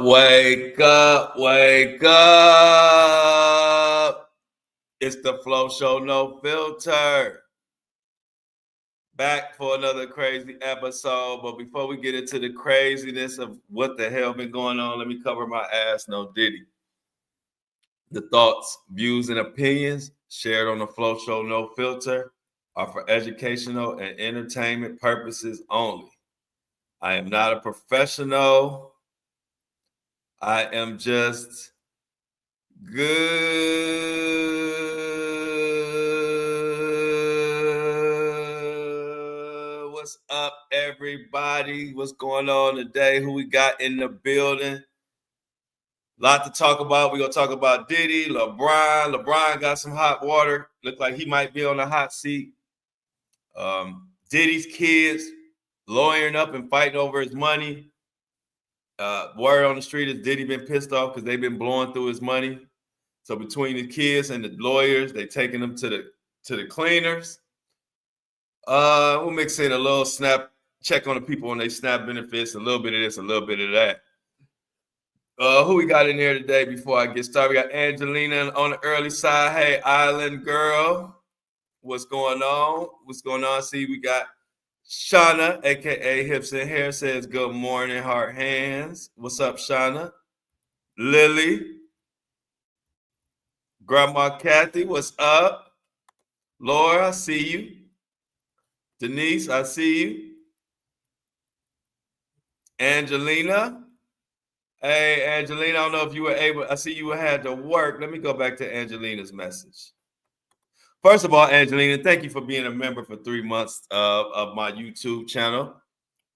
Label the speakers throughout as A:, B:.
A: wake up, wake up. It's the Flow Show, no filter. Back for another crazy episode. But before we get into the craziness of what the hell been going on, let me cover my ass, no Diddy. The thoughts, views, and opinions shared on the Flow Show, no filter, are for educational and entertainment purposes only. I am not a professional. I am just good. What's up, everybody? What's going on today? Who we got in the building? Lot to talk about. We're going to talk about Diddy, LeBron. LeBron got some hot water. Look like he might be on the hot seat. Diddy's kids lawyering up and fighting over his money. Word on the street is Diddy been pissed off because they've been blowing through his money. So between the kids and the lawyers, they taking them to the cleaners. We'll mix in a little snap, check on the people on their SNAP benefits, a little bit of this, a little bit of that. Who we got in here today before I get started? We got Angelina on the early side. Hey, Island girl. What's going on? What's going on? See, we got Shauna, a.k.a. Hips and Hair, says good morning, heart hands. What's up, Shauna? Lily. Grandma Kathy, what's up? Laura, I see you. Denise, I see you. Angelina. Hey, Angelina, I don't know if you were able, I see you had to work. Let me go back to Angelina's message. First of all, Angelina, thank you for being a member for 3 months of my YouTube channel,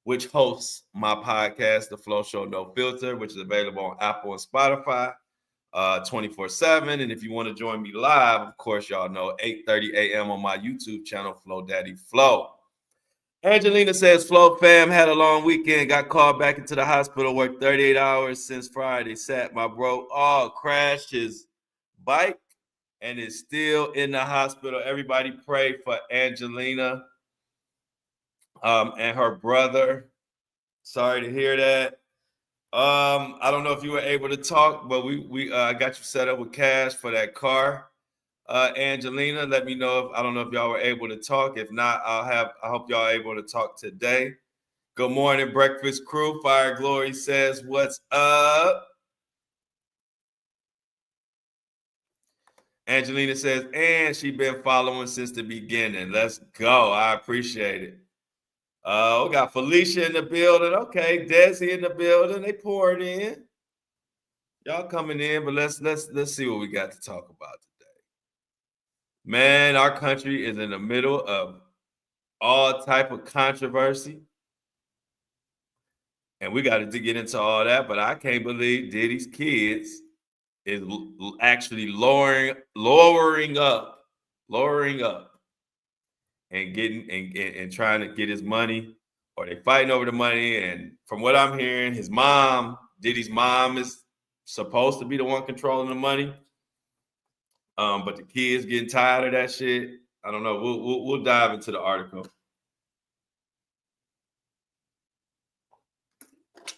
A: which hosts my podcast, The Flow Show No Filter, which is available on Apple and Spotify 24/7. And if you want to join me live, of course, y'all know 8:30 a.m. on my YouTube channel, Flow Daddy Flow. Angelina says, Flow fam had a long weekend, got called back into the hospital, worked 38 hours since Friday. Sat my bro, crashed his bike and is still in the hospital. Everybody pray for Angelina and her brother. Sorry to hear that. I don't know if you were able to talk, but we got you set up with cash for that car. Angelina, let me know I don't know if y'all were able to talk. If not, I hope y'all are able to talk today. Good morning, breakfast crew. Fire Glory says, what's up? Angelina says, and she been following since the beginning. Let's go. I appreciate it. We got Felicia in the building. Okay, Desi in the building. They poured in. Y'all coming in, but let's see what we got to talk about today. Man, our country is in the middle of all type of controversy. And we got to get into all that, but I can't believe Diddy's kids is actually lowering up and getting and trying to get his money, or they fighting over the money. And from what I'm hearing, his mom, Diddy's mom, is supposed to be the one controlling the money. But the kids getting tired of that shit. I don't know. We'll dive into the article.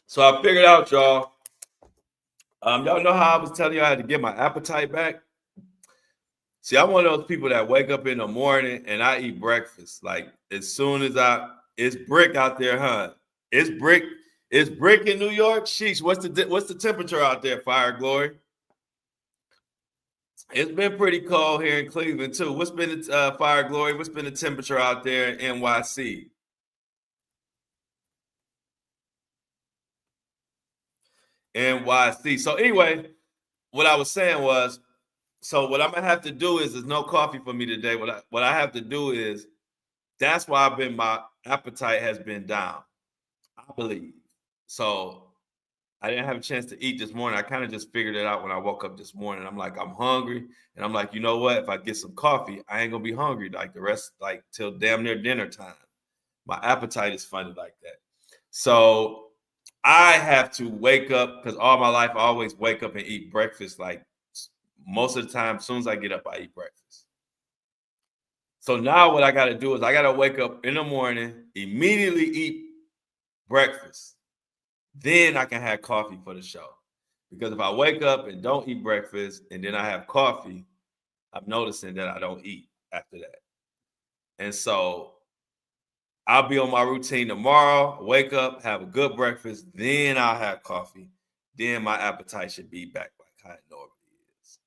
A: So I figured out, y'all. Y'all know how I was telling you I had to get my appetite back? See, I'm one of those people that wake up in the morning and I eat breakfast. Like as soon as it's brick out there, huh? It's brick in New York. Sheesh, what's the temperature out there, Fire Glory? It's been pretty cold here in Cleveland too. What's been the Fire Glory? What's been the temperature out there in NYC? NYC. So anyway, what I was saying was, so what I'm gonna have to do is there's no coffee for me today. What I have to do is, that's why my appetite has been down, I believe. So I didn't have a chance to eat this morning. I kind of just figured it out when I woke up this morning. I'm like, I'm hungry. And I'm like, you know what? If I get some coffee, I ain't gonna be hungry like the rest, like till damn near dinner time. My appetite is funded like that. So I have to wake up, because all my life I always wake up and eat breakfast. Like most of the time, as soon as I get up, I eat breakfast. So now what I got to do is I got to wake up in the morning, immediately eat breakfast. then I can have coffee for the show. Because if I wake up and don't eat breakfast and then I have coffee, I'm noticing that I don't eat after that. And so I'll be on my routine tomorrow, wake up, have a good breakfast, then I'll have coffee. Then my appetite should be back like how it normally is.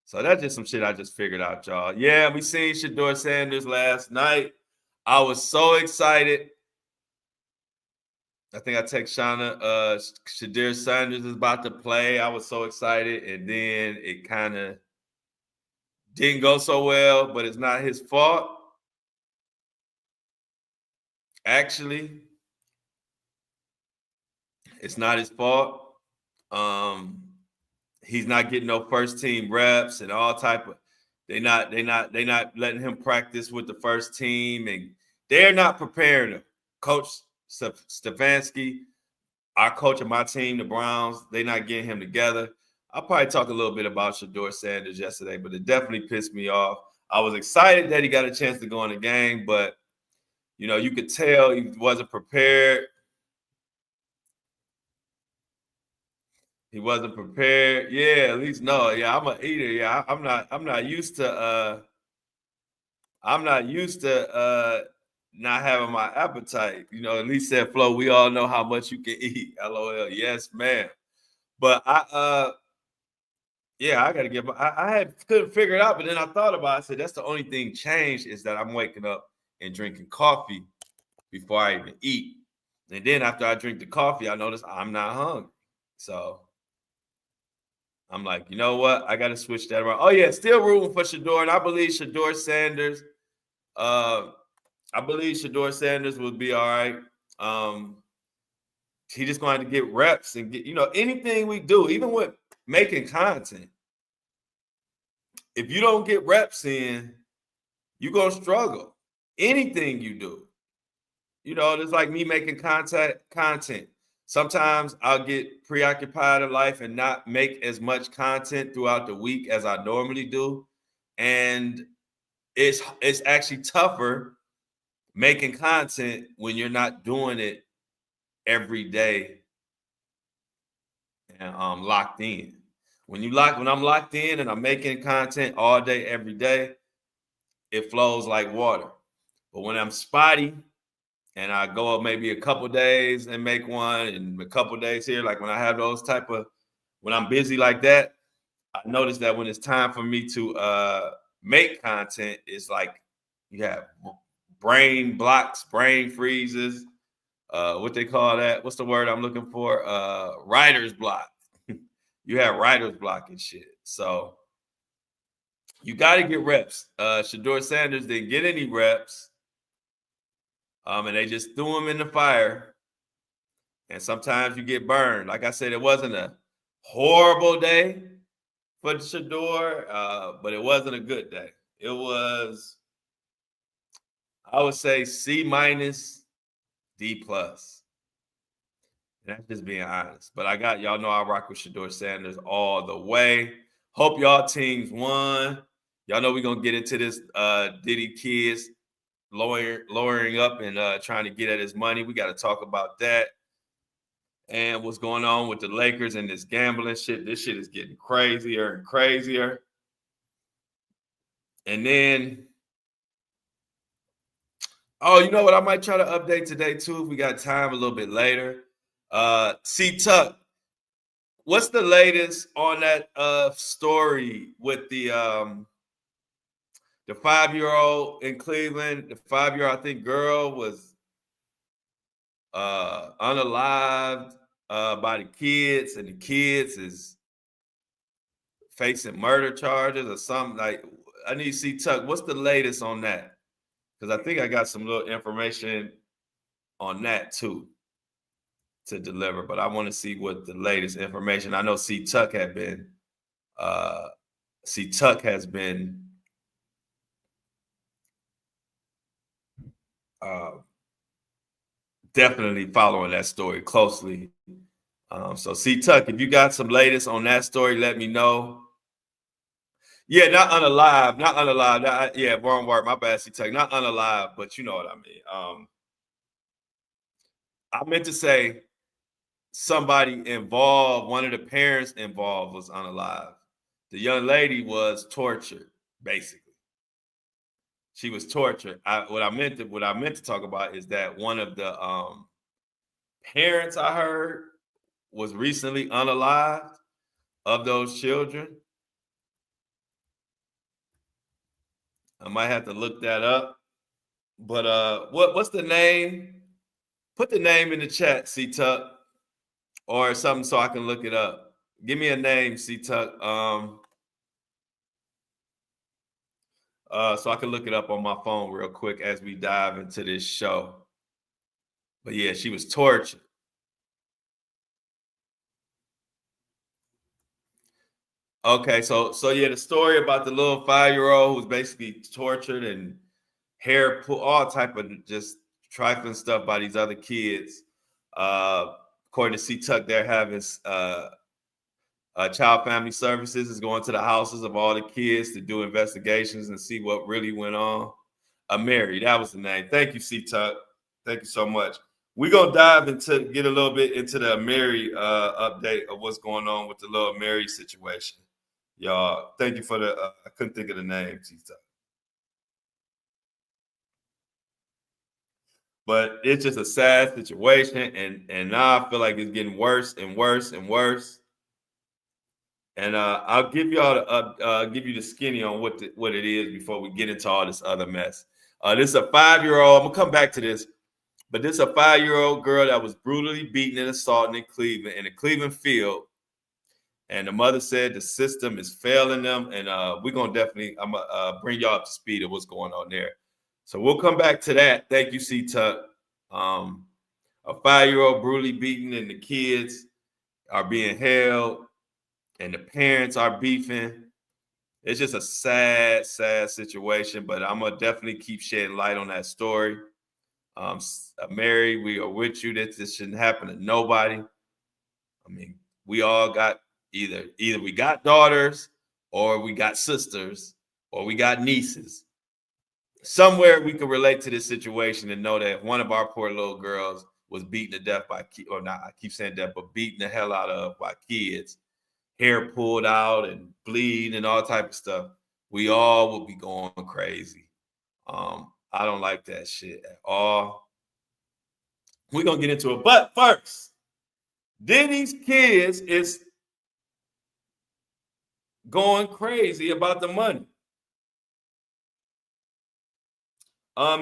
A: So that's just some shit I just figured out, y'all. Yeah, we seen Shedeur Sanders last night. I was so excited. I think I text Shauna, Shedeur Sanders is about to play. I was so excited. And then it kind of didn't go so well, but it's not his fault. Actually, it's not his fault. He's not getting no first team reps and all type of. They not letting him practice with the first team, and they're not preparing him. Coach Stefanski, our coach of my team, the Browns, they're not getting him together. I'll probably talk a little bit about Shedeur Sanders yesterday, but it definitely pissed me off. I was excited that he got a chance to go in the game, but you could tell he wasn't prepared. He wasn't prepared. Yeah, at least no. Yeah, I'm an eater. Yeah, I'm not used to not having my appetite. At least said Flo, we all know how much you can eat. LOL. Yes, ma'am. But I gotta get I couldn't figure it out, but then I thought about it. I said that's the only thing changed is that I'm waking up and drinking coffee before I even eat. And then after I drink the coffee, I notice I'm not hungry. So I'm like, you know what? I got to switch that around. Oh, yeah, still rooting for Shedeur. And I believe Shedeur Sanders. Will be all right. He just going to get reps and get, anything we do, even with making content. If you don't get reps in, you're going to struggle. Anything you do. It's like me making content. Sometimes I'll get preoccupied in life and not make as much content throughout the week as I normally do. And it's actually tougher making content when you're not doing it every day and locked in. When I'm locked in and I'm making content all day, every day, it flows like water. But when I'm spotty and I go up maybe a couple days and make one, and a couple days here, like when I have those when I'm busy like that, I notice that when it's time for me to make content, it's like you have brain blocks, brain freezes, what they call that? What's the word I'm looking for? Writer's block. You have writer's block and shit. So you got to get reps. Shedeur Sanders didn't get any reps. And they just threw him in the fire. And sometimes you get burned. Like I said, it wasn't a horrible day for Shedeur, but it wasn't a good day. It was, I would say, C-, D+. And that's just being honest. But y'all know I rock with Shedeur Sanders all the way. Hope y'all teams won. Y'all know we're going to get into this Diddy kids lowering up and trying to get at his money. We got to talk about that. And what's going on with the Lakers and this gambling shit. This shit is getting crazier and crazier. And then, you know what? I might try to update today too if we got time a little bit later. C-Tuck, what's the latest on that story with the 5-year-old in Cleveland? The 5-year-old, I think, girl was unalived by the kids, and the kids is facing murder charges or something. Like, I need to see Tuck. What's the latest on that? Because I think I got some little information on that too to deliver, but I want to see what the latest information. I know C-Tuck has been definitely following that story closely. So C-Tuck, if you got some latest on that story, let me know. Yeah, not unalive. Yeah, wrong word. My bad, C-Tuck. Not unalive, but you know what I mean. I meant to say somebody involved, one of the parents involved was unalive. The young lady was tortured, basically. She was tortured. What I meant to talk about is that one of the parents I heard was recently unalived of those children. I might have to look that up. But what's the name? Put the name in the chat, C Tuck, or something so I can look it up. Give me a name, C Tuck, so I can look it up on my phone real quick as we dive into this show. But yeah, she was tortured. Okay, so yeah, the story about the little 5-year-old who was basically tortured and hair pull, all type of just trifling stuff by these other kids. According to C Tuck, they're having Child Family Services is going to the houses of all the kids to do investigations and see what really went on. Mary, that was the name. Thank you, C Tuck. Thank you so much. We're gonna dive into get a little bit into the Mary update of what's going on with the little Mary situation. Y'all, thank you for the I couldn't think of the name, C Tuck. But it's just a sad situation, and now I feel like it's getting worse and worse and worse. And I'll give y'all give you the skinny on what it is before we get into all this other mess. This is a 5-year-old. I'm gonna come back to this, but this is a 5-year-old girl that was brutally beaten and assaulted in Cleveland in a Cleveland field. And the mother said the system is failing them, and we're gonna definitely I'm gonna bring y'all up to speed of what's going on there. So we'll come back to that. Thank you, C Tuck. A 5-year-old brutally beaten, and the kids are being held, and the parents are beefing. It's just a sad, sad situation, but I'm gonna definitely keep shedding light on that story. Mary, we are with you that this shouldn't happen to nobody. I mean, we all got either we got daughters, or we got sisters, or we got nieces. Somewhere we can relate to this situation and know that one of our poor little girls was beaten to death by, or not, I keep saying death, but beaten the hell out of by kids, hair pulled out and bleed and all type of stuff. We all would be going crazy. I don't like that shit at all. We're gonna get into it, but first, Diddy's kids is going crazy about the money.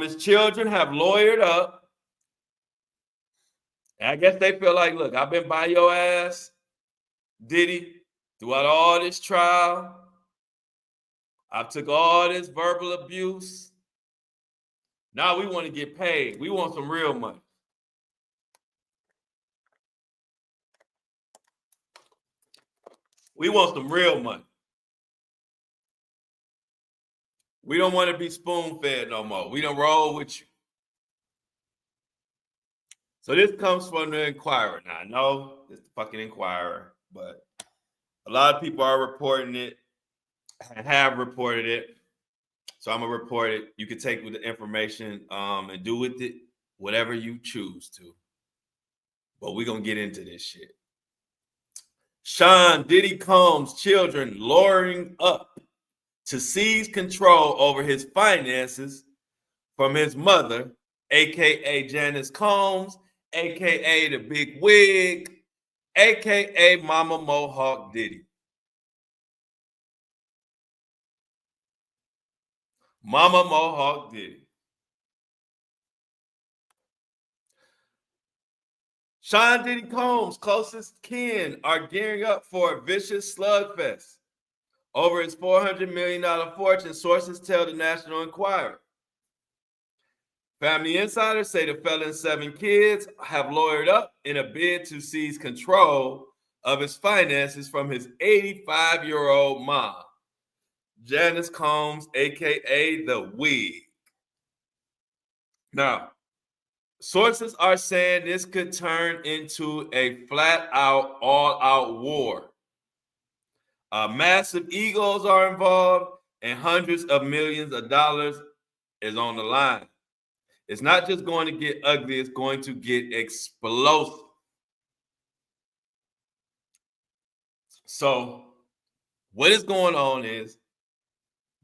A: His children have lawyered up. And I guess they feel like, look, I've been by your ass, Diddy, throughout all this trial. I took all this verbal abuse. Now we want to get paid. We want some real money. We want some real money. We don't want to be spoon-fed no more. We don't roll with you. So this comes from the Inquirer. Now, I know it's the fucking Inquirer, but a lot of people are reporting it and have reported it. So I'm going to report it. You can take with the information and do with it whatever you choose to. But we're going to get into this shit. Sean Diddy Combs' children lawyering up to seize control over his finances from his mother, a.k.a. Janice Combs, a.k.a. the Big Wig, a.k.a. Mama Mohawk Diddy. Mama Mohawk Diddy. Sean Diddy Combs' closest kin are gearing up for a vicious slugfest over his $400 million fortune, sources tell the National Enquirer. Family insiders say the felon's 7 kids have lawyered up in a bid to seize control of his finances from his 85-year-old mom, Janice Combs, a.k.a. the Wig. Now, sources are saying this could turn into a flat-out, all-out war. Massive egos are involved, and hundreds of millions of dollars is on the line. It's not just going to get ugly, it's going to get explosive. So what is going on is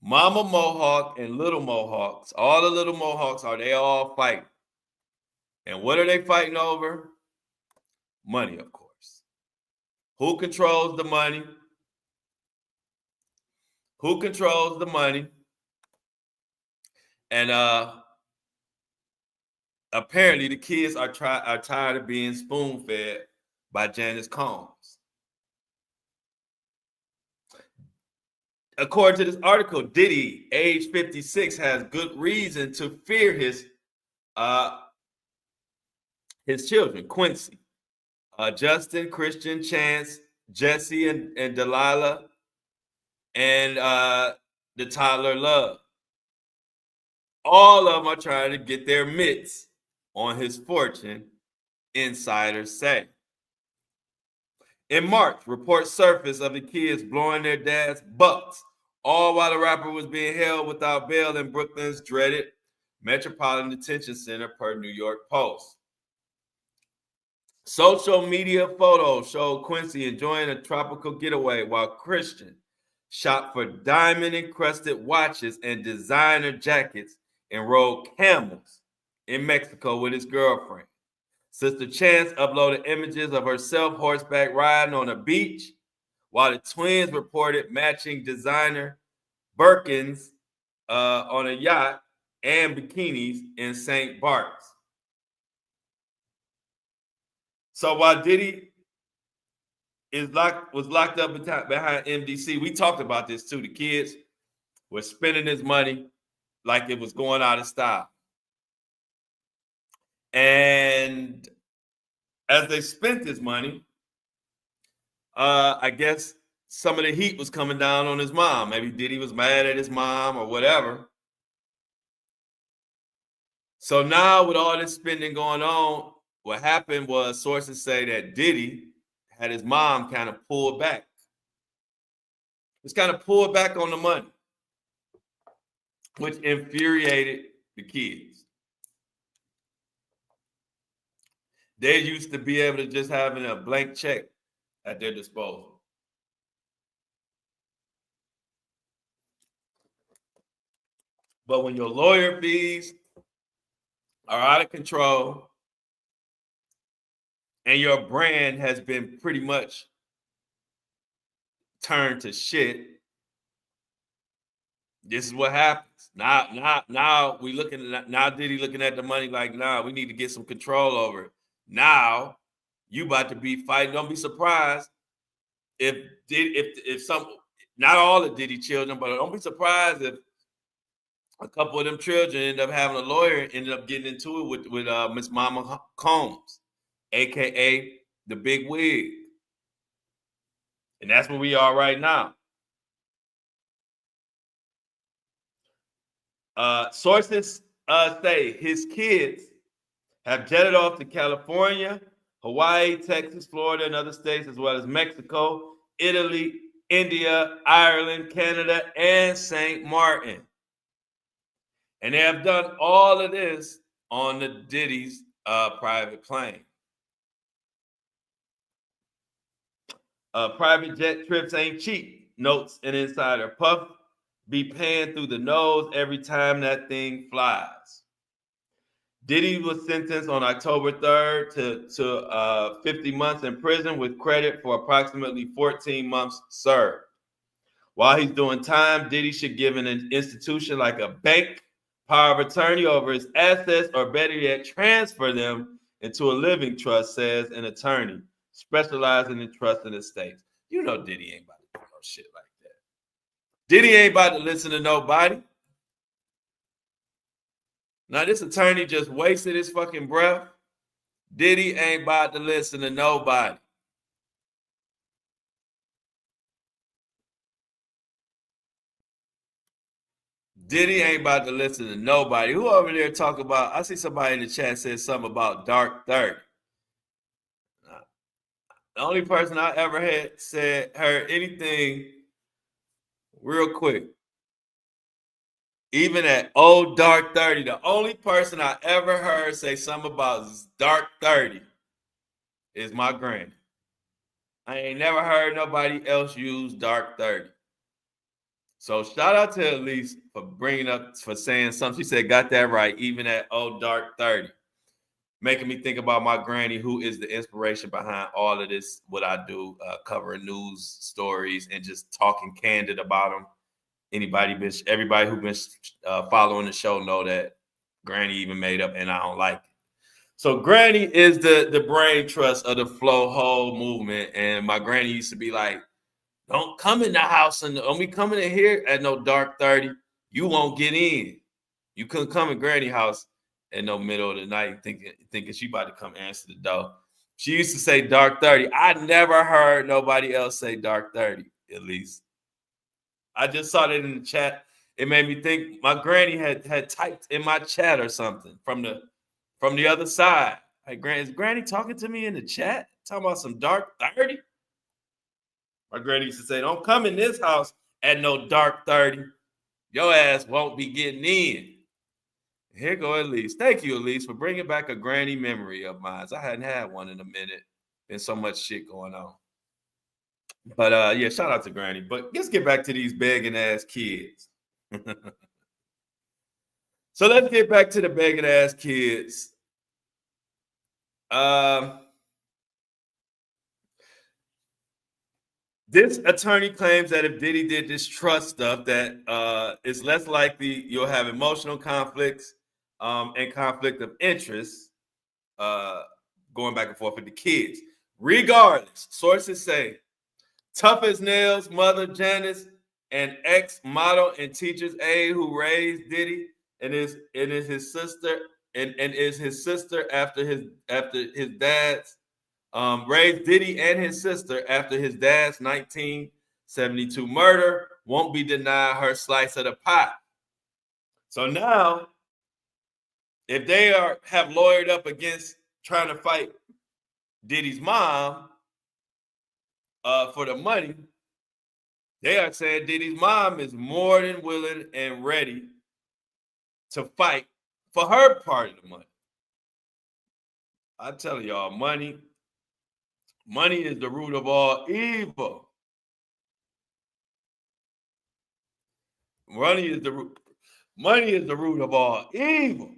A: Mama Mohawk and Little Mohawks, all the little Mohawks they all fighting. And what are they fighting over? Money, of course. Who controls the money? Who controls the money? And apparently the kids are tired of being spoon-fed by Janice Combs. According to this article, Diddy, age 56, has good reason to fear his children, Quincy, Justin, Christian, Chance, Jesse, and Delilah, and the toddler Love. All of them are trying to get their mitts on his fortune, insiders say. In March, reports surfaced of the kids blowing their dad's bucks, all while the rapper was being held without bail in Brooklyn's dreaded Metropolitan Detention Center, per New York Post. Social media photos showed Quincy enjoying a tropical getaway while Christian shopped for diamond-encrusted watches and designer jackets and rode camels in Mexico with his girlfriend. Sister Chance uploaded images of herself horseback riding on a beach, while the twins reported matching designer Birkins on a yacht and bikinis in St. Bart's. So while Diddy was locked up behind MDC, we talked about this too. The kids were spending his money like it was going out of style. And as they spent his money, I guess some of the heat was coming down on his mom. Maybe Diddy was mad at his mom or whatever. So now with all this spending going on, what happened was sources say that Diddy had his mom kind of pulled back. Just kind of pulled back on the money, which infuriated the kids. They used to be able to just having a blank check at their disposal. But when your lawyer fees are out of control and your brand has been pretty much turned to shit, this is what happens. Now we looking at Diddy looking at the money like, we need to get some control over it. Now you about to be fighting. Don't be surprised if some, not all the Diddy children, but don't be surprised if a couple of them children end up having a lawyer, ended up getting into it with Miss Mama Combs, aka the big wig. And that's where we are right now. Sources say his kids have jetted off to California, Hawaii, Texas, Florida, and other states, as well as Mexico, Italy, India, Ireland, Canada, and St. Martin. And they have done all of this on the Diddy's private plane. Private jet trips ain't cheap, notes an insider. Puff be paying through the nose every time that thing flies. Diddy was sentenced on October 3rd to 50 months in prison with credit for approximately 14 months served. While he's doing time, Diddy should give an institution like a bank power of attorney over his assets, or better yet, transfer them into a living trust, says an attorney specializing in trust and estates. You know Diddy ain't about to do no shit like that. Diddy ain't about to listen to nobody. Now, this attorney just wasted his fucking breath. Diddy ain't about to listen to nobody. Diddy ain't about to listen to nobody. Who over there talk about, I see somebody in the chat said something about Dark 30. The only person I ever heard anything real quick, even at old Dark 30, the only person I ever heard say something about Dark 30 is my granny. I ain't never heard nobody else use dark 30. So shout out to Elise for bringing up, for saying something. She said, got that right, even at dark 30. Making me think about my granny, who is the inspiration behind all of this, what I do, covering news stories and just talking candid about them. Everybody who been following the show know that Granny even made up, and I don't like it. So Granny is the brain trust of the flow whole movement. And my granny used to be like, don't come in the house and don't be coming in here at no dark 30. You won't get in. You couldn't come in Granny house in no middle of the night thinking she about to come answer the door. She used to say dark 30. I never heard nobody else say dark 30, at least. I just saw that in the chat. It made me think my granny had typed in my chat or something from the other side. Like, is Granny talking to me in the chat? Talking about some dark 30? My granny used to say, don't come in this house at no dark 30. Your ass won't be getting in. Here go Elise. Thank you, Elise, for bringing back a granny memory of mine. I hadn't had one in a minute. Been so much shit going on. But yeah, shout out to Granny. But let's get back to these begging ass kids. So let's get back to the begging ass kids. This attorney claims that if Diddy did this trust stuff, that it's less likely you'll have emotional conflicts and conflict of interest going back and forth with the kids. Regardless, sources say Tough as Nails mother Janice, an ex-model and teacher's aide who raised Diddy and is his sister and is his sister after his dad's raised Diddy and his sister after his dad's 1972 murder, won't be denied her slice of the pie. So now, if they have lawyered up against trying to fight Diddy's mom for the money, they are saying Diddy's mom is more than willing and ready to fight for her part of the money. I tell y'all, money is the root of all evil. Money is the root of all evil.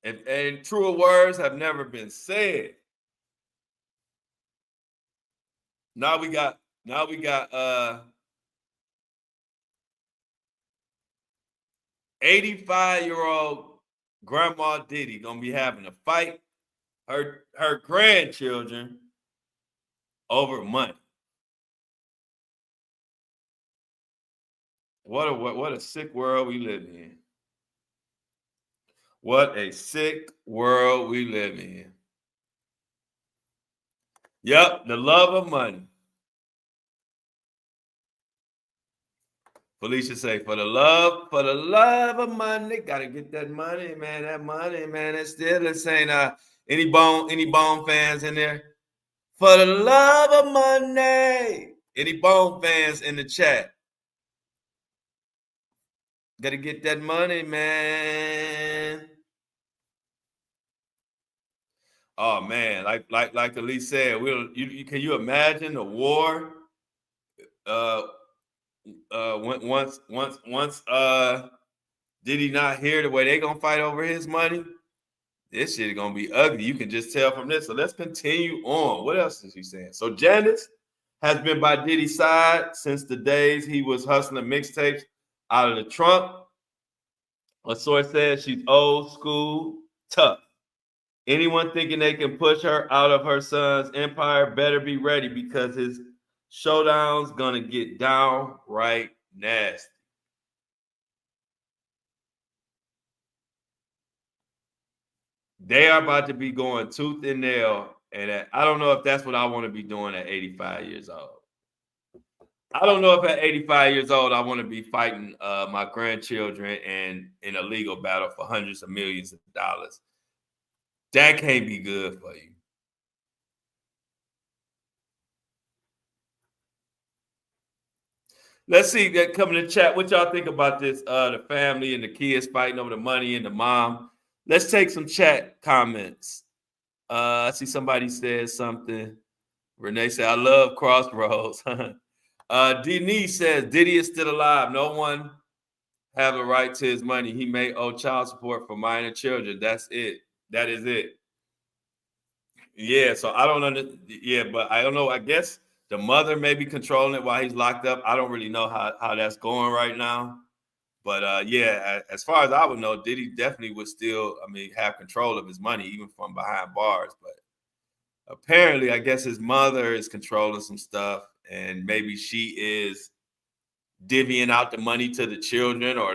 A: And truer words have never been said. Now we got 85-year-old Grandma Diddy gonna be having to fight her grandchildren over money. What a sick world we live in. What a sick world we live in. Yep, the love of money. Felicia say, for the love of money, gotta get that money, man. That money, man. That's still the same. Any Bone fans in there? For the love of money. Any Bone fans in the chat? Gotta get that money, man. Oh man, like Elise said, can you imagine a war? Once Diddy not here, the way they gonna fight over his money, this shit is gonna be ugly. You can just tell from this. So let's continue on. What else is he saying? So Janice has been by Diddy's side since the days he was hustling mixtapes out of the trunk. A source says she's old school, tough. Anyone thinking they can push her out of her son's empire better be ready, because his showdown's gonna get downright nasty. They are about to be going tooth and nail, and I don't know if that's what I want to be doing at 85 years old. I don't know if at 85 years old I want to be fighting my grandchildren and in a legal battle for hundreds of millions of dollars. That can't be good for you. Let's see that coming in the chat. What y'all think about this? The family and the kids fighting over the money and the mom. Let's take some chat comments. I see somebody said something. Renee said, I love Crossroads. Denise says, Diddy is still alive. No one have a right to his money. He may owe child support for minor children. That's it. That is it. Yeah, so I don't understand. Yeah, but I don't know. I guess the mother may be controlling it while he's locked up. I don't really know how that's going right now. But yeah, as far as I would know, Diddy definitely would still, I mean, have control of his money, even from behind bars. But apparently, I guess his mother is controlling some stuff, and maybe she is divvying out the money to the children or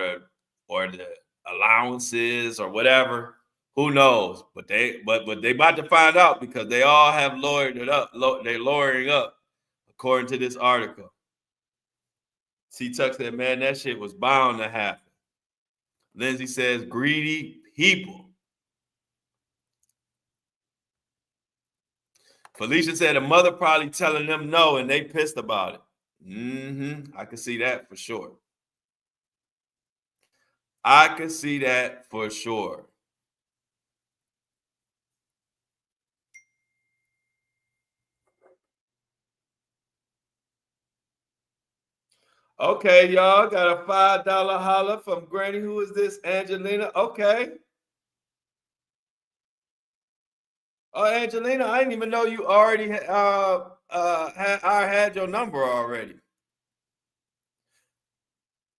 A: the allowances or whatever. Who knows? But they about to find out because they all have lawyered it up. They're lawyering up, according to this article. C-Tuck said, man, that shit was bound to happen. Lindsay says, greedy people. Felicia said, the mother probably telling them no, and they pissed about it. I can see that for sure. I can see that for sure. Okay, y'all got a $5 holler from Granny. Who is this? Angelina. Okay. Oh, Angelina, I didn't even know you already had your number already.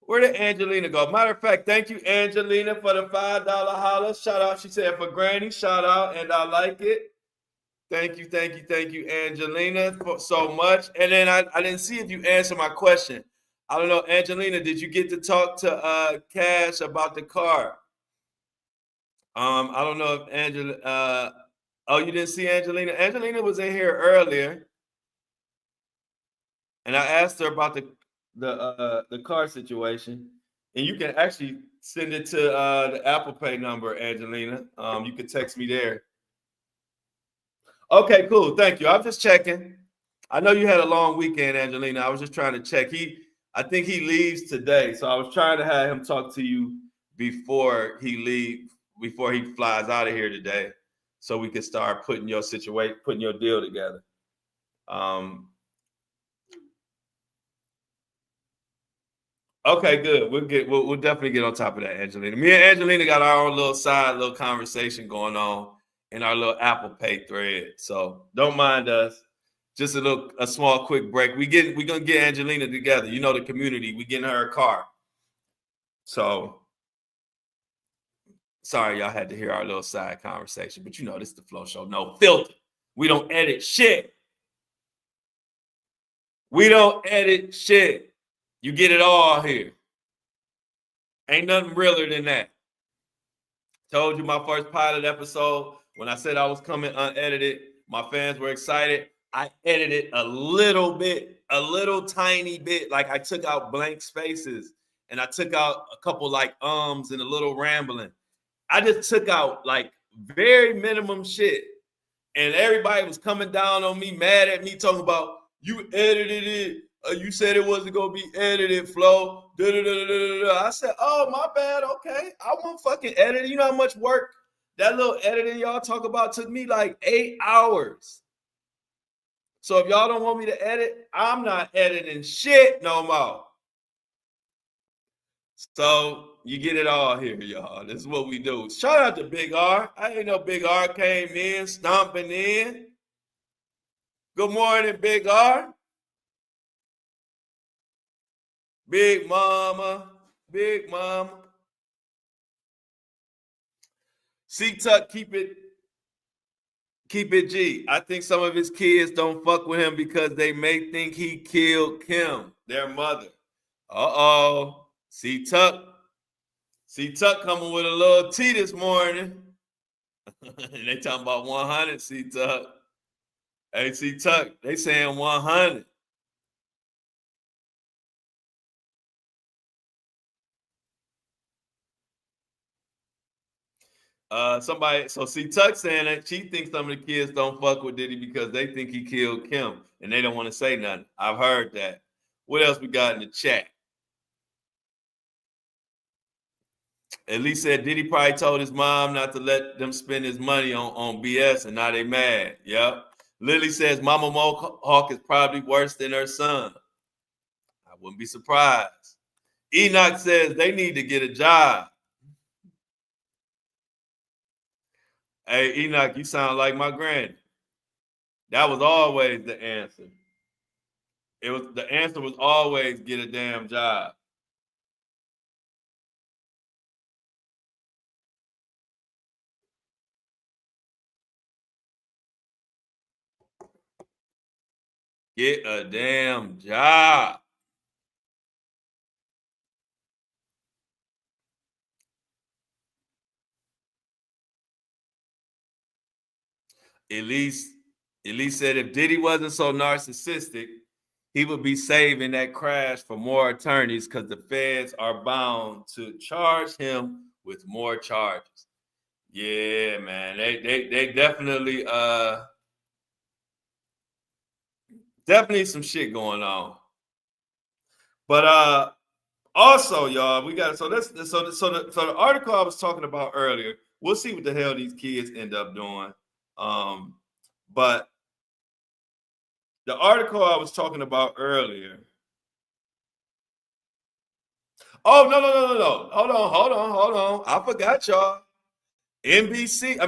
A: Where did Angelina go? Matter of fact, thank you, Angelina, for the $5 holler. Shout out, she said, for Granny. Shout out, and I like it. Thank you, Angelina, for so much. And then I didn't see if you answered my question. I don't know, Angelina, did you get to talk to Cash about the car? I don't know if Angela. Oh, you didn't see Angelina? Angelina was in here earlier, and I asked her about the car situation. And you can actually send it to the Apple Pay number, Angelina. You can text me there. Okay, cool. Thank you. I'm just checking. I know you had a long weekend, Angelina. I was just trying to check. I think he leaves today, so I was trying to have him talk to you before he flies out of here today, so we can start putting your deal together. Okay, good. We'll definitely get on top of that, Angelina. Me and Angelina got our own little conversation going on in our little Apple Pay thread. So don't mind us. Just a small quick break. We're gonna get Angelina together. You know the community. We getting her a car. So sorry y'all had to hear our little side conversation, but you know this is the Flow Show. No filter. We don't edit shit. We don't edit shit. You get it all here. Ain't nothing realer than that. Told you my first pilot episode, when I said I was coming unedited, my fans were excited. I edited a little bit, a little tiny bit. Like I took out blank spaces and I took out a couple like and a little rambling. I just took out like very minimum shit. And everybody was coming down on me, mad at me, talking about you edited it. You said it wasn't gonna be edited, Flo. I said, oh, my bad. Okay, I won't fucking edit it. You know how much work that little editing y'all talk about took me? Like 8 hours. So if y'all don't want me to edit, I'm not editing shit no more. So you get it all here, y'all. This is what we do. Shout out to Big R. I didn't know Big R came in, stomping in. Good morning, Big R. Big Mama. Big Mama. C-Tuck, keep it G. I think some of his kids don't fuck with him because they may think he killed Kim, their mother. Uh-oh. C-Tuck coming with a little tea this morning. And they talking about 100, C-Tuck. Hey, C-Tuck, they saying 100. So C-Tuck saying that she thinks some of the kids don't fuck with Diddy because they think he killed Kim and they don't want to say nothing. I've heard that. What else we got in the chat? Elise said Diddy probably told his mom not to let them spend his money on BS, and now they mad. Yep. Lily says Mama Mohawk is probably worse than her son. I wouldn't be surprised. Enoch says they need to get a job. Hey, Enoch, you sound like my granny. That was always the answer. The answer was always get a damn job. Get a damn job. Elise said if Diddy wasn't so narcissistic, he would be saving that crash for more attorneys because the feds are bound to charge him with more charges. Yeah, man. They definitely definitely some shit going on. But also, y'all, we got so the article I was talking about earlier. We'll see what the hell these kids end up doing. But the article I was talking about earlier. Oh, no. Hold on. I forgot, y'all. NBC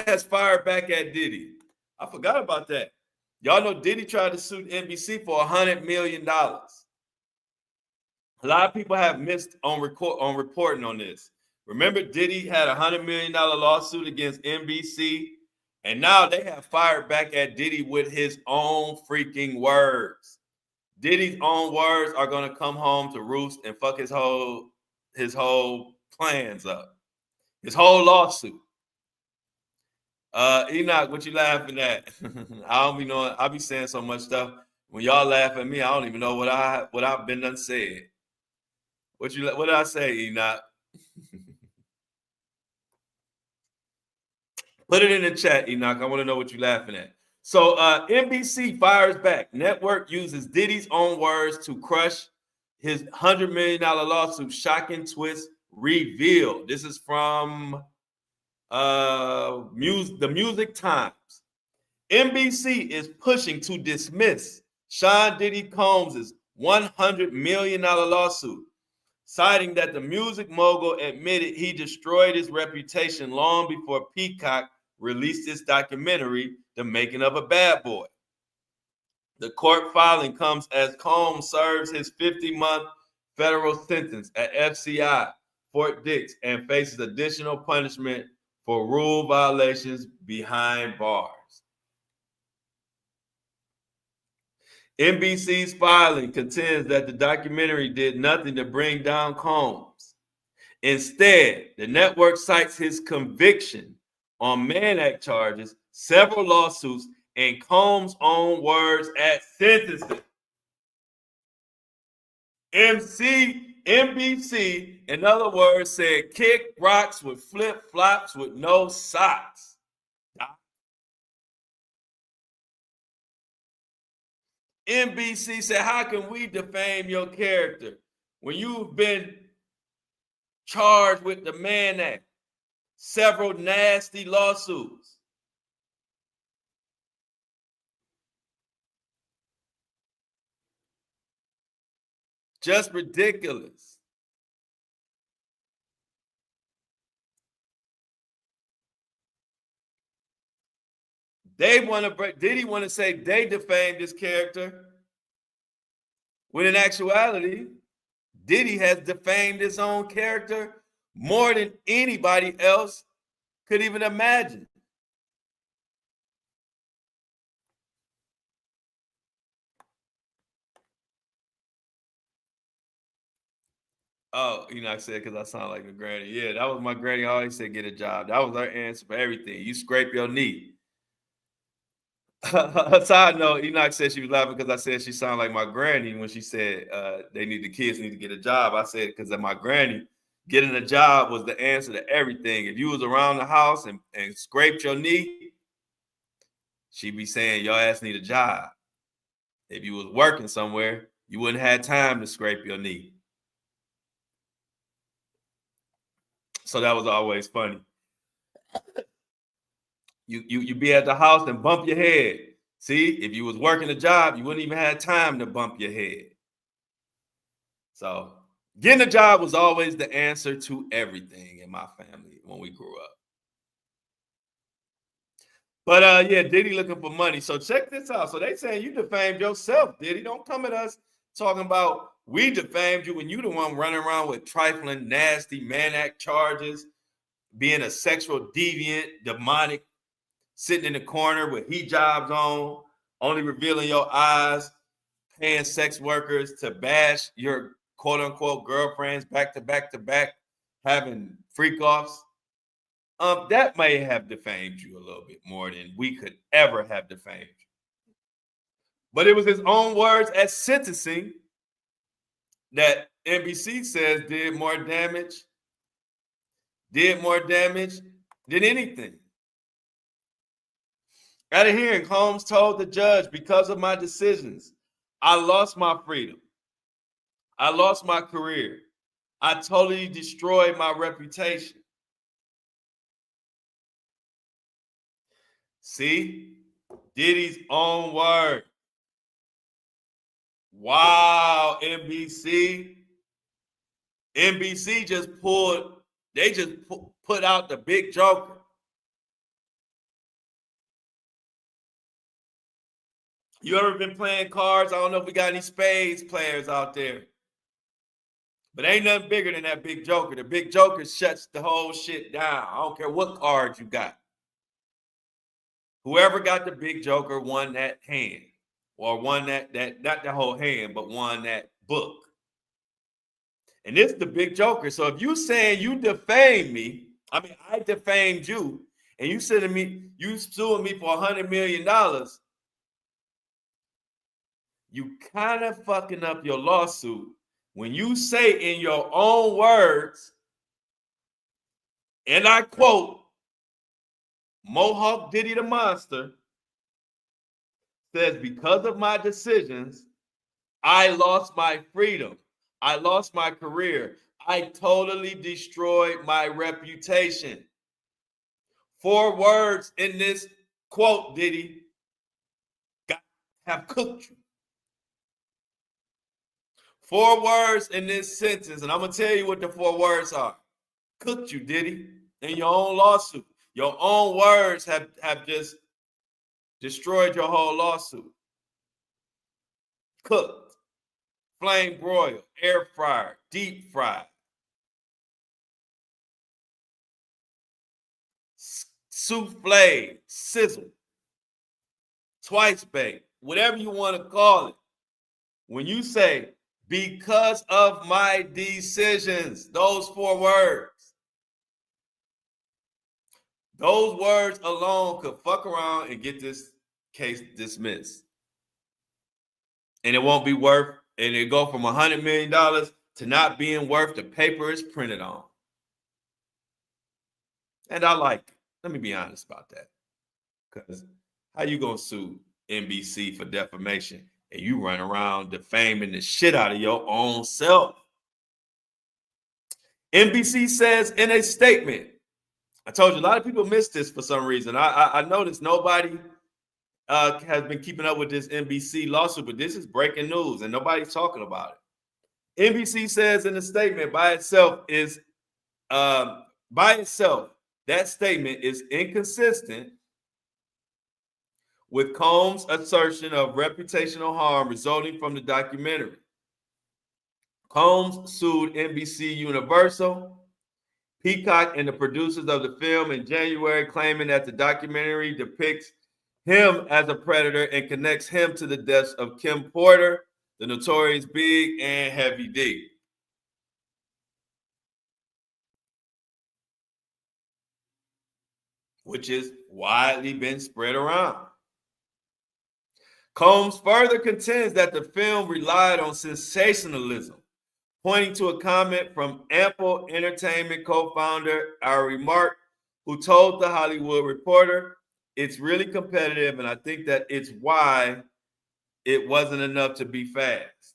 A: has fired back at Diddy. I forgot about that. Y'all know Diddy tried to sue NBC for $100 million. A lot of people have missed on reporting on this. Remember, Diddy had a $100 million lawsuit against NBC, and now they have fired back at Diddy with his own freaking words. Diddy's own words are gonna come home to roost and fuck his whole plans up. His whole lawsuit. Enoch, what you laughing at? I don't be knowing. I be saying so much stuff. When y'all laugh at me, I don't even know what I've been done said. What did I say, Enoch? Put it in the chat, Enoch. I want to know what you're laughing at. So NBC fires back. Network uses Diddy's own words to crush his $100 million lawsuit. Shocking twist revealed. This is from the Music Times. NBC is pushing to dismiss Sean Diddy Combs' $100 million lawsuit, citing that the music mogul admitted he destroyed his reputation long before Peacock released its documentary, The Making of a Bad Boy. The court filing comes as Combs serves his 50-month federal sentence at FCI Fort Dix and faces additional punishment for rule violations behind bars. NBC's filing contends that the documentary did nothing to bring down Combs. Instead, the network cites his conviction on Mann Act charges, several lawsuits, and Combs' own words at sentencing. NBC, in other words, said kick rocks with flip-flops with no socks. NBC said, how can we defame your character when you've been charged with the Mann Act, several nasty lawsuits? Just ridiculous. Diddy want to say they defamed his character, when in actuality, Diddy has defamed his own character more than anybody else could even imagine. Oh, I said because I sound like a granny. Yeah, that was my granny. I always said get a job. That was her answer for everything. You scrape your knee. Side note, Enoch said she was laughing because I said she sounded like my granny when she said the kids need to get a job. I said because of my granny, getting a job was the answer to everything. If you was around the house and scraped your knee, she'd be saying your ass need a job. If you was working somewhere, you wouldn't have time to scrape your knee. So that was always funny. You be at the house and bump your head. See, if you was working a job, you wouldn't even have time to bump your head. So getting a job was always the answer to everything in my family when we grew up. But yeah, Diddy looking for money. So check this out. So they saying you defamed yourself, Diddy. Don't come at us talking about we defamed you when you the one running around with trifling, nasty man act charges, being a sexual deviant, demonic, sitting in the corner with hijabs on, only revealing your eyes, paying sex workers to bash your quote unquote girlfriends back to back to back, having freak offs. That may have defamed you a little bit more than we could ever have defamed you. But it was his own words at sentencing that NBC says did more damage than anything. At a hearing, Combs told the judge, because of my decisions, I lost my freedom. I lost my career. I totally destroyed my reputation. See? Diddy's own word. Wow, NBC. NBC just put out the big joker. You ever been playing cards? I don't know if we got any spades players out there. But ain't nothing bigger than that big joker. The big joker shuts the whole shit down. I don't care what cards you got. Whoever got the big joker won that hand. Or won that not the whole hand, but won that book. And this is the big joker. So if you saying you defamed me, I mean I defamed you, and you suing me for $100 million, you kind of fucking up your lawsuit when you say in your own words, and I quote, Mohawk Diddy the Monster says, because of my decisions, I lost my freedom. I lost my career. I totally destroyed my reputation. 4 words in this quote, Diddy, have cooked you. 4 words in this sentence, and I'm going to tell you what the 4 words are. Cooked you, Diddy, in your own lawsuit. Your own words have just destroyed your whole lawsuit. Cooked, flame broiled, air fried, deep fried, souffle, sizzled, twice baked, whatever you want to call it. When you say, because of my decisions, those 4 words, those words alone could fuck around and get this case dismissed. And it won't be worth, and it go from $100 million to not being worth the paper it's printed on. And I like it. Let me be honest about that. Because how you gonna sue NBC for defamation and you run around defaming the shit out of your own self? NBC says in a statement, I told you a lot of people missed this for some reason. I noticed nobody has been keeping up with this NBC lawsuit, but this is breaking news and nobody's talking about it. NBC says in the statement by itself, that statement is inconsistent with Combs' assertion of reputational harm resulting from the documentary. Combs sued NBC Universal, Peacock, and the producers of the film in January, claiming that the documentary depicts him as a predator and connects him to the deaths of Kim Porter, the Notorious Big, and Heavy D. Which is widely been spread around. Combs further contends that the film relied on sensationalism, pointing to a comment from Ample Entertainment co-founder Ari Mark, who told The Hollywood Reporter, it's really competitive, and I think that it's why it wasn't enough to be fast.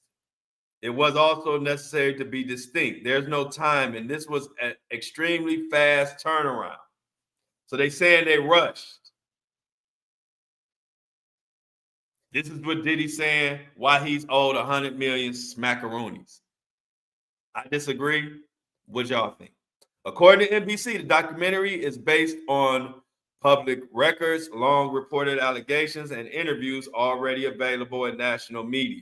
A: It was also necessary to be distinct. There's no time, and this was an extremely fast turnaround. So they saying they rushed. This is what Diddy's saying, why he's owed 100 million smackaroonies. I disagree. What y'all think? According to NBC, the documentary is based on public records, long reported allegations, and interviews already available in national media.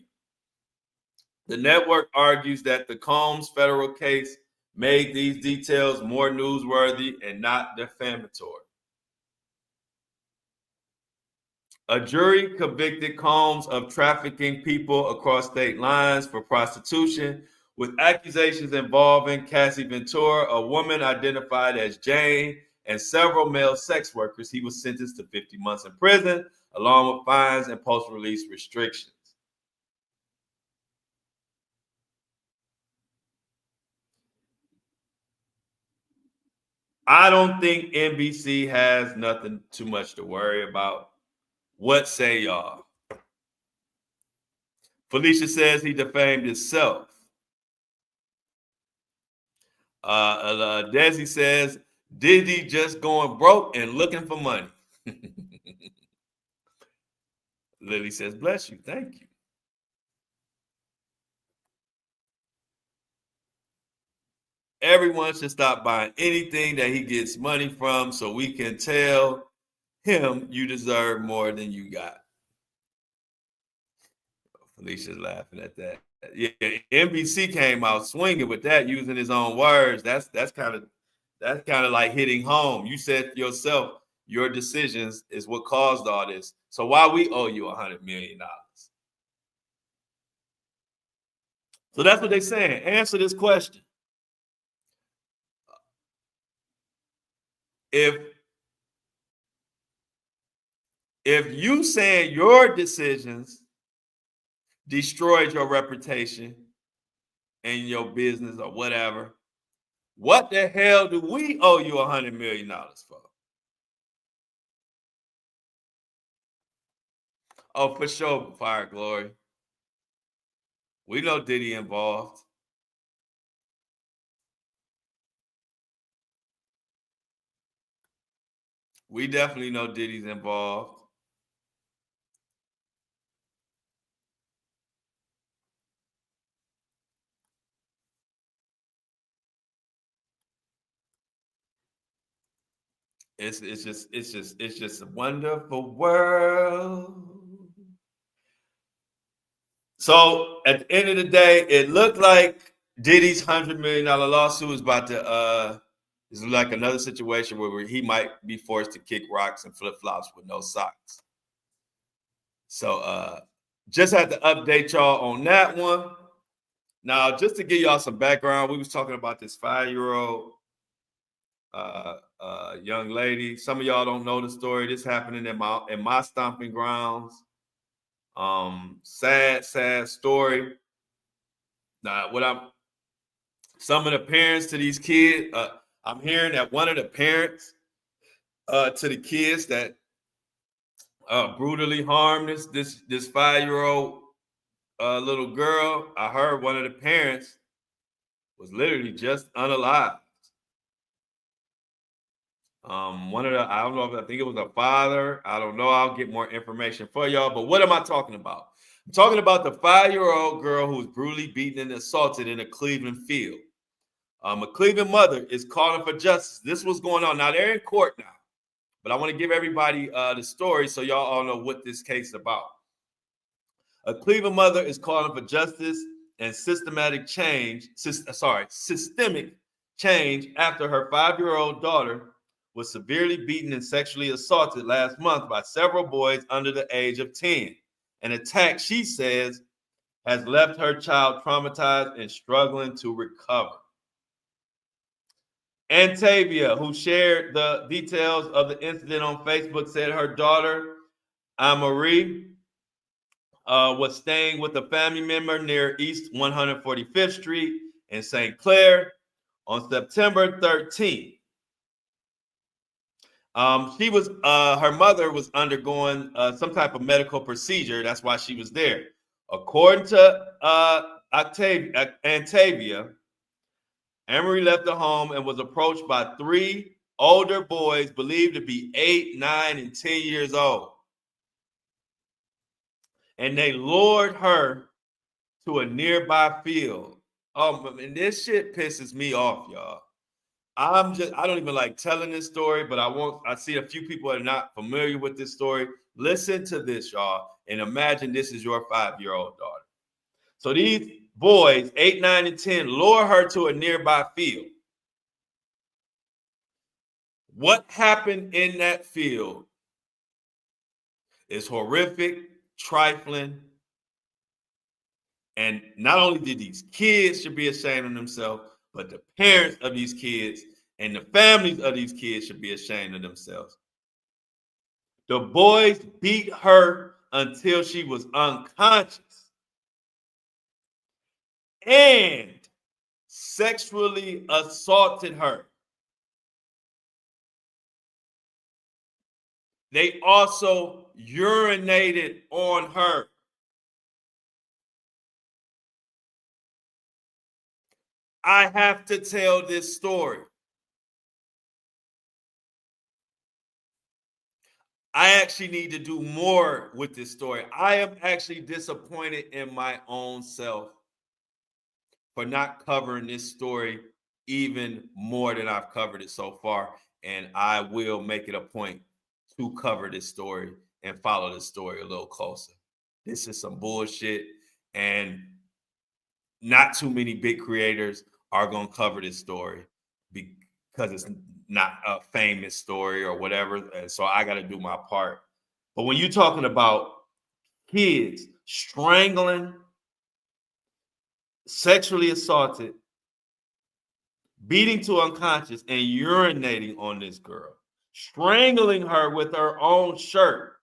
A: The network argues that the Combs federal case made these details more newsworthy and not defamatory. A jury convicted Combs of trafficking people across state lines for prostitution, with accusations involving Cassie Ventura, a woman identified as Jane, and several male sex workers. He was sentenced to 50 months in prison, along with fines and post-release restrictions. I don't think NBC has nothing too much to worry about. What say y'all? Felicia says he defamed himself. Desi says, Diddy just going broke and looking for money. Lily says, bless you. Thank you. Everyone should stop buying anything that he gets money from so we can tell him you deserve more than you got. Felicia's laughing at that. Yeah, NBC came out swinging with that, using his own words. That's kind of like hitting home. You said yourself, your decisions is what caused all this. So why we owe you $100 million? So that's what they're saying. Answer this question. If you saying your decisions destroyed your reputation and your business or whatever, what the hell do we owe you $100 million for? Oh, for sure, Fire Glory. We know Diddy involved. We definitely know Diddy's involved. It's just a wonderful world. So at the end of the day, it looked like Diddy's $100 million lawsuit is about to is like another situation where he might be forced to kick rocks and flip flops with no socks. So just had to update y'all on that one. Now, just to give y'all some background, we was talking about this 5-year-old young lady. Some of y'all don't know the story. This happening in my stomping grounds. Sad story. Now, some of the parents to these kids, I'm hearing that one of the parents to the kids that brutally harmed this 5-year-old little girl. I heard one of the parents was literally just unalived. I don't know if I think it was a father. I don't know. I'll get more information for y'all. But what am I talking about? I'm talking about the 5-year-old girl who was brutally beaten and assaulted in a Cleveland field. A Cleveland mother is calling for justice. This was going on. Now they're in court now, but I want to give everybody the story so y'all all know what this case is about. A Cleveland mother is calling for justice and systemic change after her 5-year-old daughter was severely beaten and sexually assaulted last month by several boys under the age of 10. An attack, she says, has left her child traumatized and struggling to recover. Antavia, who shared the details of the incident on Facebook, said her daughter, Amarie, was staying with a family member near East 145th Street in St. Clair on September 13th. Her mother was undergoing some type of medical procedure. That's why she was there. According to Antavia, Emery left the home and was approached by 3 older boys believed to be 8, 9, and 10 years old. and they lured her to a nearby field. And this shit pisses me off, y'all. I don't even like telling this story, but I see a few people that are not familiar with this story. Listen to this, y'all, and imagine this is your 5-year-old daughter. So these boys, 8, 9, and 10, lure her to a nearby field. What happened in that field is horrific, trifling, and not only did these kids should be ashamed of themselves, but the parents of these kids and the families of these kids should be ashamed of themselves. The boys beat her until she was unconscious and sexually assaulted her. They also urinated on her. I have to tell this story. I actually need to do more with this story. I am actually disappointed in my own self for not covering this story even more than I've covered it so far. And I will make it a point to cover this story and follow this story a little closer. This is some bullshit, and not too many big creators are going to cover this story because it's not a famous story or whatever. And so I got to do my part. But when you're talking about kids strangling, sexually assaulted, beating to unconscious, and urinating on this girl, strangling her with her own shirt,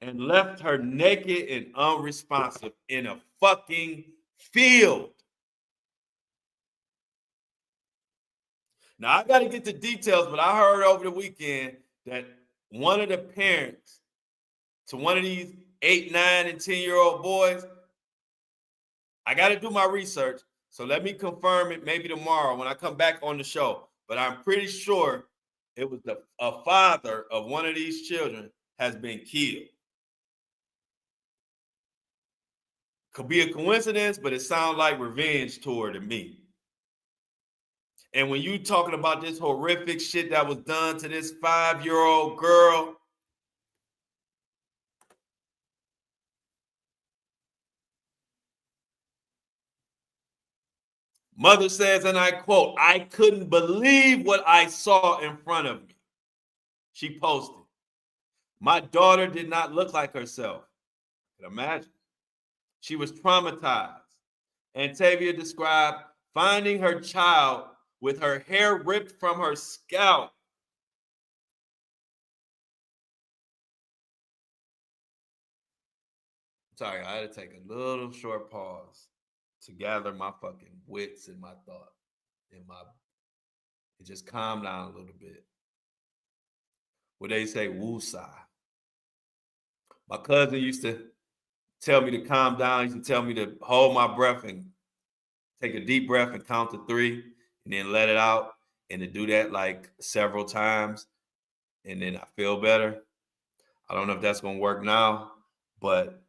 A: and left her naked and unresponsive in a fucking field. Now, I got to get the details, but I heard over the weekend that one of the parents to one of these 8, 9, and 10-year-old boys, I got to do my research. So let me confirm it maybe tomorrow when I come back on the show. But I'm pretty sure it was a father of one of these children has been killed. Could be a coincidence, but it sounds like revenge tour to me. And when you talking about this horrific shit that was done to this 5-year-old girl, mother says, and I quote, "I couldn't believe what I saw in front of me." She posted, "My daughter did not look like herself." I can imagine. She was traumatized. And Tavia described finding her child with her hair ripped from her scalp. Sorry, I had to take a little short pause to gather my fucking wits and my thought. It just calmed down a little bit. What they say, woosah. My cousin used to tell me to calm down. He used to tell me to hold my breath and take a deep breath and count to 3 and then let it out, and to do that like several times, and then I feel better. I don't know if that's going to work now, but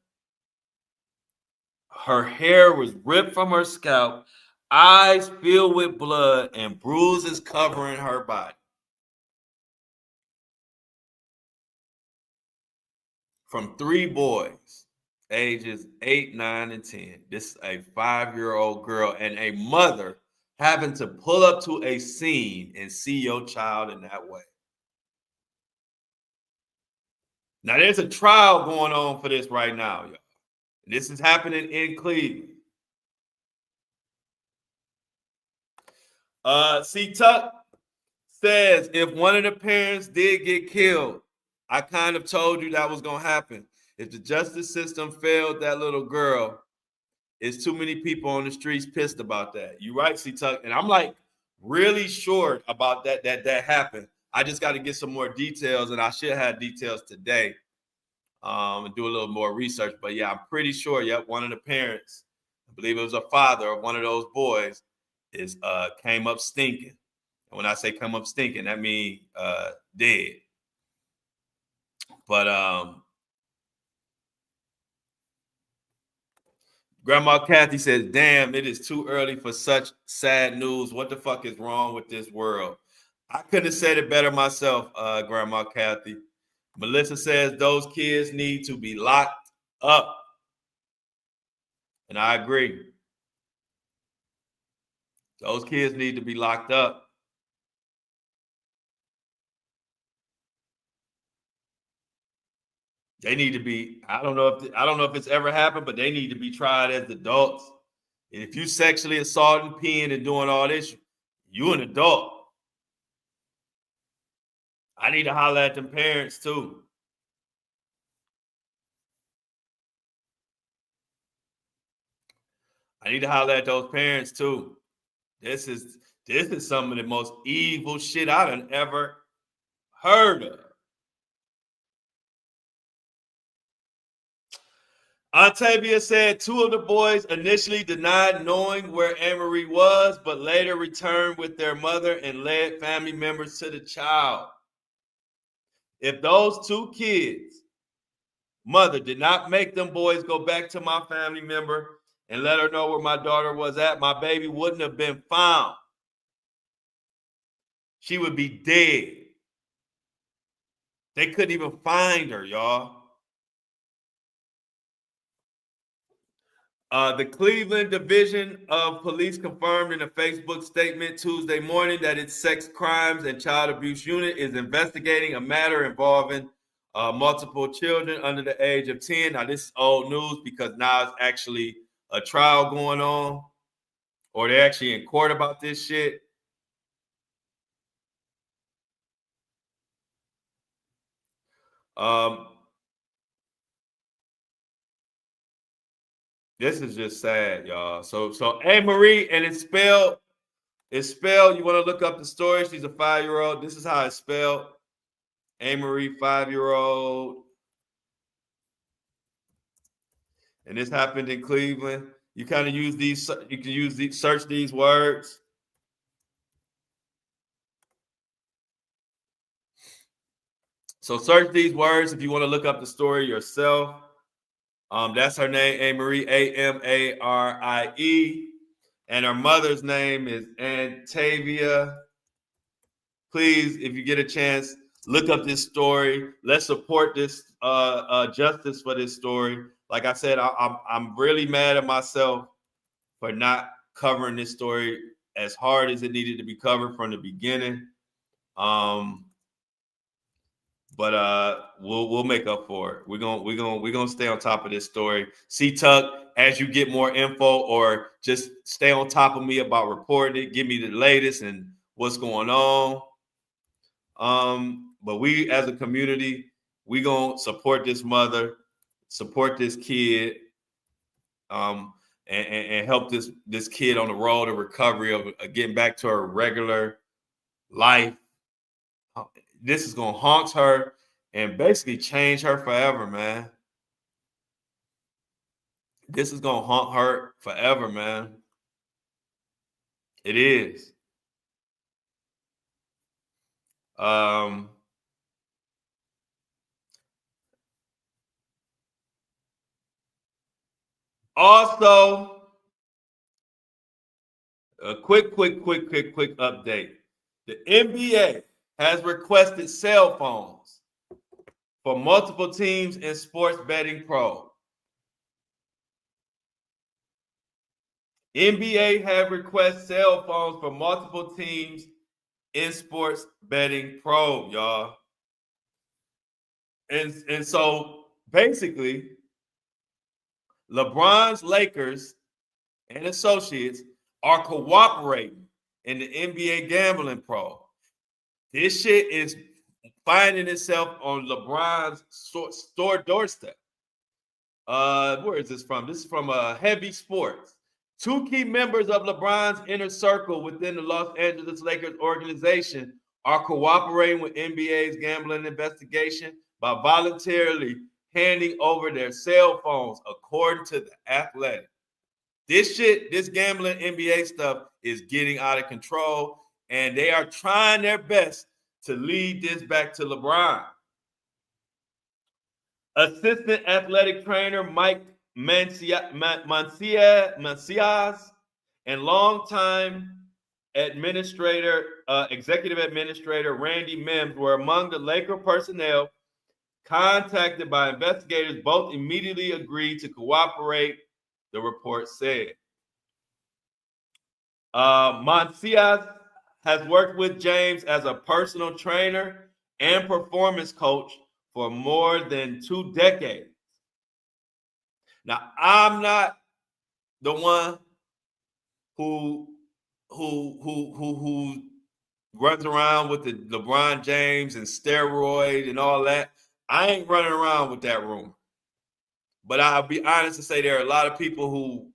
A: her hair was ripped from her scalp, eyes filled with blood, and bruises covering her body. From 3 boys, ages 8, 9, and 10. This is a 5-year-old girl and a mother having to pull up to a scene and see your child in that way. Now, there's a trial going on for this right now, y'all. This is happening in Cleveland. C. Tuck says, if one of the parents did get killed, I kind of told you that was going to happen. If the justice system failed that little girl, it's too many people on the streets pissed about that. You right, C. Tuck. And I'm like really sure about that happened. I just got to get some more details, and I should have details today and do a little more research. But yeah, I'm pretty sure, yep, one of the parents, I believe it was a father of one of those boys, is came up stinking. And when I say come up stinking, that means dead. But Grandma Kathy says, damn, it is too early for such sad news. What the fuck is wrong with this world? I couldn't have said it better myself, Grandma Kathy. Melissa says those kids need to be locked up. And I agree. Those kids need to be locked up. They need to be, I don't know if it's ever happened, but they need to be tried as adults. And if you sexually assaulting, peeing, and doing all this, you an adult. I need to holler at them parents too. I need to holler at those parents too. This is some of the most evil shit I done ever heard of. Octavia said two of the boys initially denied knowing where Anne-Marie was, but later returned with their mother and led family members to the child. If those two kids' mother did not make them boys go back to my family member and let her know where my daughter was at, my baby wouldn't have been found. She would be dead. They couldn't even find her, y'all. The Cleveland Division of Police confirmed in a Facebook statement Tuesday morning that its sex crimes and child abuse unit is investigating a matter involving multiple children under the age of 10. Now, this is old news because now it's actually a trial going on, or they're actually in court about this shit. This is just sad, y'all. So Anne-Marie, and it's spelled, you want to look up the story. She's a 5-year-old. This is how it's spelled. Anne-Marie, 5-year-old. And this happened in Cleveland. You kind of use these, you can use these, search these words. So search these words if you want to look up the story yourself. That's her name, Anne-Marie, Amarie. And her mother's name is Antavia. Please, if you get a chance, look up this story. Let's support this justice for this story. Like I said, I'm really mad at myself for not covering this story as hard as it needed to be covered from the beginning. But we'll make up for it. We're gonna stay on top of this story. See, Tuck, as you get more info, or just stay on top of me about reporting it. Give me the latest and what's going on. But we as a community, we gonna support this mother, support this kid, and help this kid on the road to recovery of getting back to her regular life. This is gonna haunt her and basically change her forever, man. This is gonna haunt her forever, man. It is. Also, a quick update. The NBA has requested cell phones for multiple teams in Sports Betting Pro. NBA have requested cell phones for multiple teams in Sports Betting Pro, y'all. And so basically, LeBron's Lakers and associates are cooperating in the NBA Gambling Pro. This shit is finding itself on LeBron's store doorstep. Where is this from? This is from Heavy Sports. Two key members of LeBron's inner circle within the Los Angeles Lakers organization are cooperating with NBA's gambling investigation by voluntarily handing over their cell phones, according to The Athletic. This gambling NBA stuff is getting out of control, and they are trying their best to lead this back to LeBron. Assistant athletic trainer Mike Mancias and longtime executive administrator Randy Mims were among the Laker personnel contacted by investigators. Both immediately agreed to cooperate, the report said. Mancias has worked with James as a personal trainer and performance coach for more than 2 decades. Now, I'm not the one who runs around with the LeBron James and steroid and all that. I ain't running around with that rumor. But I'll be honest to say there are a lot of people who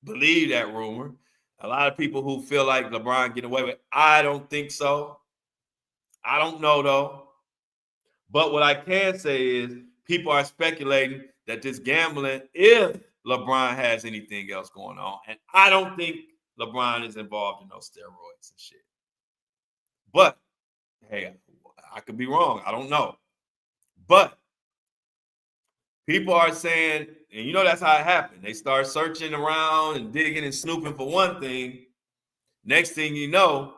A: believe that rumor. A lot of people who feel like LeBron getting away with it. I don't think so. I don't know though. But what I can say is people are speculating that this gambling, if LeBron has anything else going on, and I don't think LeBron is involved in those steroids and shit. But hey, I could be wrong. I don't know. But people are saying, and you know that's how it happened. They start searching around and digging and snooping for one thing. Next thing you know,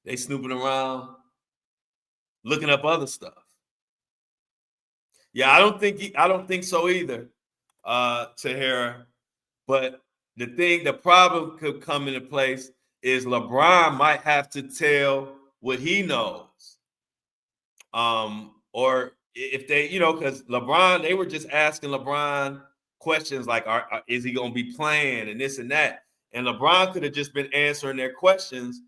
A: they snooping around, looking up other stuff. Yeah, I don't think so either, Tahira. But the problem could come into place is LeBron might have to tell what he knows. Or if they, because LeBron, they were just asking LeBron questions like, is he going to be playing and this and that? And LeBron could have just been answering their questions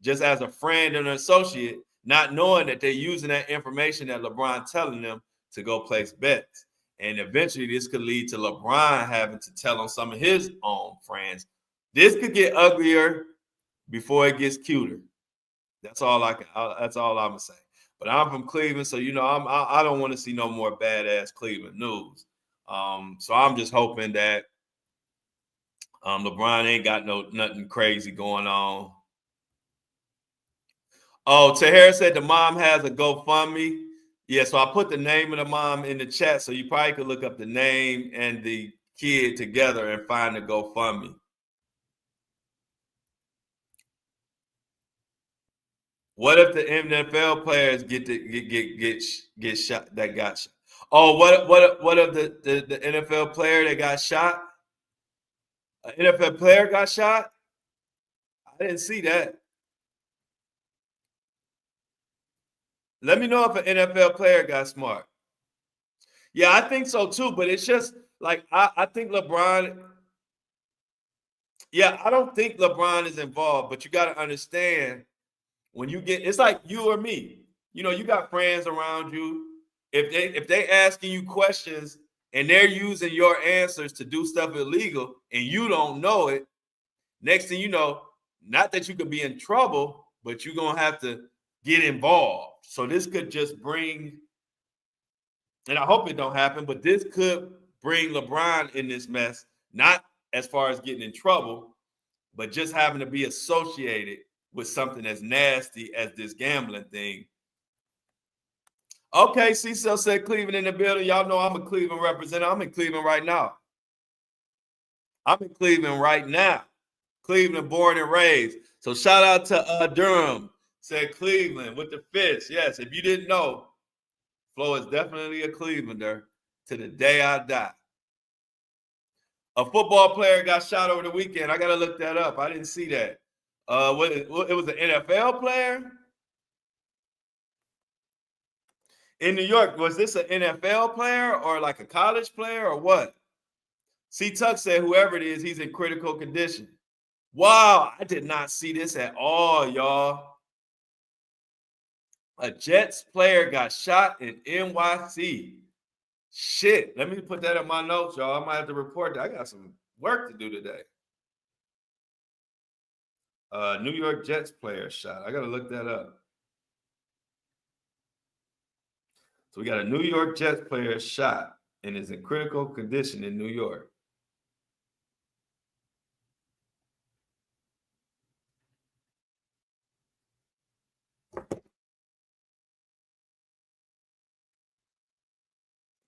A: just as a friend and an associate, not knowing that they're using that information that LeBron telling them to go place bets. And eventually this could lead to LeBron having to tell on some of his own friends. This could get uglier before it gets cuter. That's all I'm gonna say. But I'm from Cleveland, so I don't want to see no more badass Cleveland news. So I'm just hoping that LeBron ain't got nothing crazy going on. Oh, Tahir said the mom has a GoFundMe. Yeah, so I put the name of the mom in the chat, so you probably could look up the name and the kid together and find the GoFundMe. What if the NFL players get shot that got shot? Oh, what if the NFL player that got shot? An NFL player got shot? I didn't see that. Let me know if an NFL player got smart. Yeah, I think so too, but it's just like I think LeBron. Yeah, I don't think LeBron is involved, but you got to understand when you get, it's like you or me. You got friends around you. If they asking you questions and they're using your answers to do stuff illegal and you don't know it, next thing you know, not that you could be in trouble, but you're gonna have to get involved. So this could just bring, and I hope it don't happen, but this could bring LeBron in this mess, not as far as getting in trouble, but just having to be associated with something as nasty as this gambling thing. Okay, Cecil said Cleveland in the building. Y'all know I'm a Cleveland representative. I'm in Cleveland right now. Cleveland born and raised. So shout out to Durham. Said Cleveland with the fist. Yes, if you didn't know, Flo is definitely a Clevelander to the day I die. A football player got shot over the weekend. I got to look that up. I didn't see that. It was an NFL player in New York. Was this an NFL player or like a college player or what? C. Tuck said whoever it is, he's in critical condition. Wow, I did not see this at all, y'all. A Jets player got shot in NYC. Shit, let me put that in my notes, y'all. I might have to report that. I got some work to do today. New York Jets player shot. I got to look that up. So we got a New York Jets player shot and is in critical condition in New York.